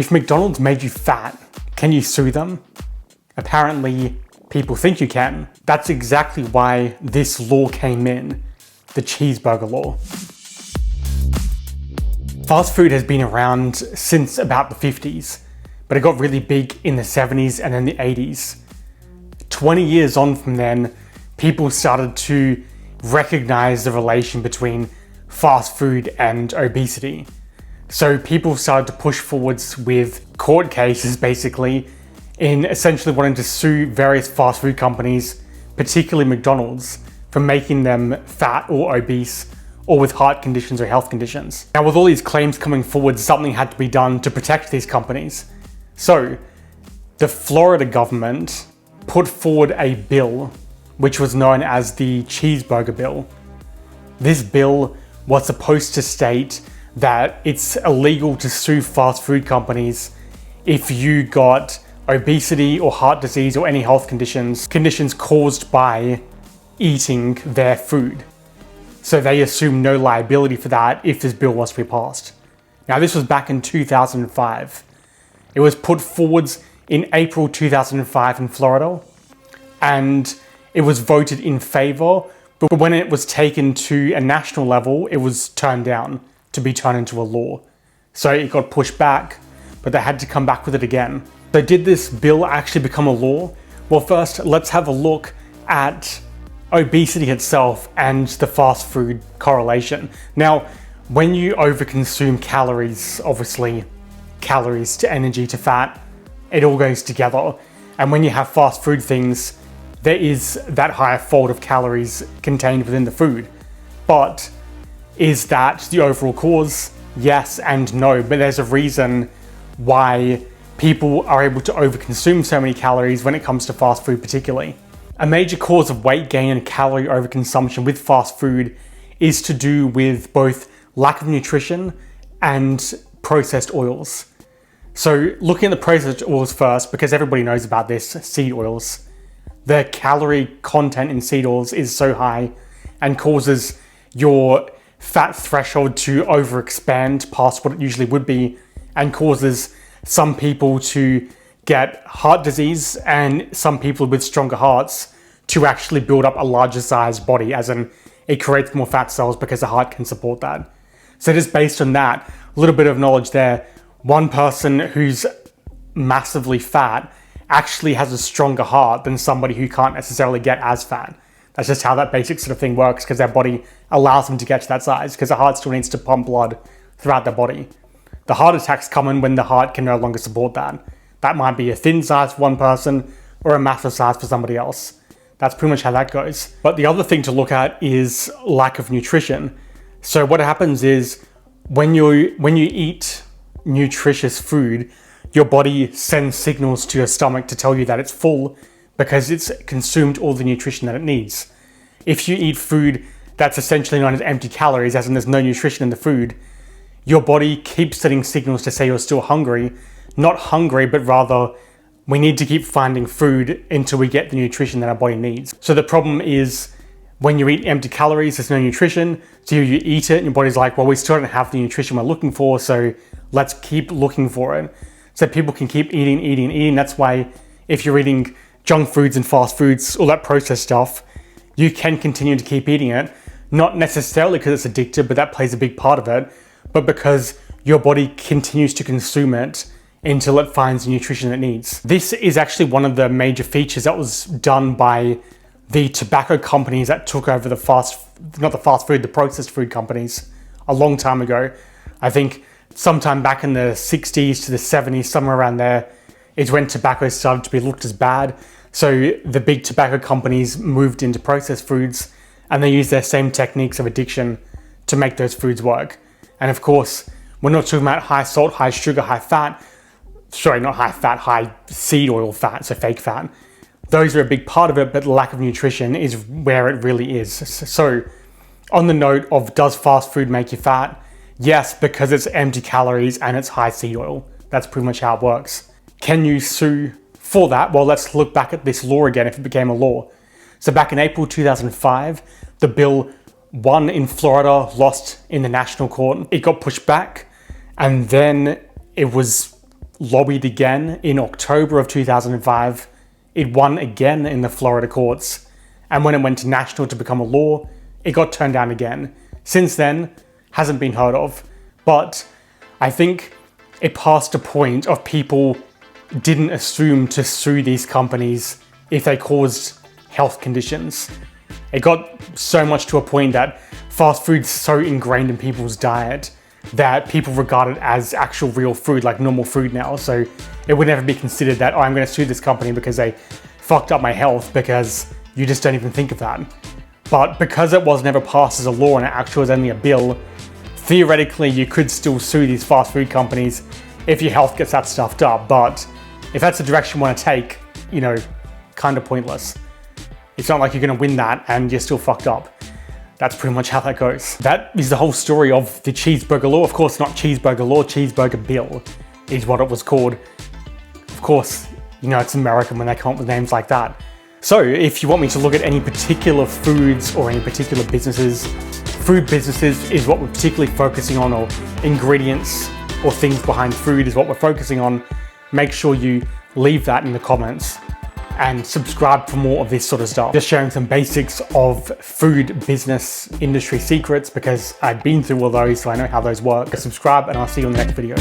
If McDonald's made you fat, can you sue them? Apparently, people think you can. That's exactly why this law came in, the cheeseburger law. Fast food has been around since about the 50s, but it got really big in the 70s and then the 80s. 20 years on from then, people started to recognize the relation between fast food and obesity. So people started to push forwards with court cases, basically, in essentially wanting to sue various fast food companies, particularly McDonald's, for making them fat or obese or with heart conditions or health conditions. Now, with all these claims coming forward, something had to be done to protect these companies. So the Florida government put forward a bill which was known as the Cheeseburger Bill. This bill was supposed to state that it's illegal to sue fast food companies if you got obesity or heart disease or any health conditions caused by eating their food. So they assume no liability for that if this bill was to be passed. Now, this was back in 2005. It was put forwards in April 2005 in Florida, and it was voted in favor, but when it was taken to a national level, it was turned down to be turned into a law. So it got pushed back, but they had to come back with it again. So did this bill actually become a law? Well, first, let's have a look at obesity itself and the fast food correlation. Now, when you overconsume calories, obviously calories to energy to fat, it all goes together. And when you have fast food things, there is that higher fold of calories contained within the food. But is that the overall cause? Yes and no, but there's a reason why people are able to overconsume so many calories when it comes to fast food particularly. A major cause of weight gain and calorie overconsumption with fast food is to do with both lack of nutrition and processed oils. So looking at the processed oils first, because everybody knows about this, seed oils. The calorie content in seed oils is so high and causes your fat threshold to overexpand past what it usually would be, and causes some people to get heart disease and some people with stronger hearts to actually build up a larger sized body, as in it creates more fat cells because the heart can support that. So just based on that, a little bit of knowledge there, one person who's massively fat actually has a stronger heart than somebody who can't necessarily get as fat. That's just how that basic sort of thing works, because their body allows them to get to that size, because the heart still needs to pump blood throughout their body. The heart attacks come in when the heart can no longer support that. That might be a thin size for one person or a massive size for somebody else. That's pretty much how that goes. But the other thing to look at is lack of nutrition. So what happens is when you eat nutritious food, your body sends signals to your stomach to tell you that it's full because it's consumed all the nutrition that it needs. If you eat food that's essentially known as empty calories, as in there's no nutrition in the food, your body keeps sending signals to say you're still hungry. Not hungry, but rather we need to keep finding food until we get the nutrition that our body needs. So the problem is when you eat empty calories, there's no nutrition. So you eat it and your body's like, well, we still don't have the nutrition we're looking for, so let's keep looking for it. So people can keep eating. That's why if you're eating junk foods and fast foods, all that processed stuff, you can continue to keep eating it. Not necessarily because it's addictive, but that plays a big part of it, but because your body continues to consume it until it finds the nutrition it needs. This is actually one of the major features that was done by the tobacco companies that took over the processed food companies a long time ago. I think sometime back in the 60s to the 70s, somewhere around there, is when tobacco started to be looked as bad. So the big tobacco companies moved into processed foods, and they used their same techniques of addiction to make those foods work. And of course, we're not talking about high salt, high sugar, high fat. Sorry, not high fat, high seed oil fat, so fake fat. Those are a big part of it, but lack of nutrition is where it really is. So on the note of, does fast food make you fat? Yes, because it's empty calories and it's high seed oil. That's pretty much how it works. Can you sue for that? Well, let's look back at this law again if it became a law. So back in April 2005, the bill won in Florida, lost in the national court. It got pushed back, and then it was lobbied again in October of 2005. It won again in the Florida courts. And when it went to national to become a law, it got turned down again. Since then, hasn't been heard of. But I think it passed a point of people didn't assume to sue these companies if they caused health conditions. It got so much to a point that fast food's so ingrained in people's diet that people regard it as actual real food, like normal food now. So it would never be considered that, oh, I'm going to sue this company because they fucked up my health, because you just don't even think of that. But because it was never passed as a law and it actually was only a bill, theoretically you could still sue these fast food companies if your health gets that stuffed up. But if that's the direction you want to take, kind of pointless. It's not like you're going to win that and you're still fucked up. That's pretty much how that goes. That is the whole story of the cheeseburger law. Of course, not cheeseburger law, cheeseburger bill is what it was called. Of course, it's American when they come up with names like that. So if you want me to look at any particular foods or any particular businesses, food businesses is what we're particularly focusing on, or ingredients or things behind food is what we're focusing on, make sure you leave that in the comments and subscribe for more of this sort of stuff. Just sharing some basics of food business industry secrets because I've been through all those, so I know how those work. Subscribe and I'll see you in the next video.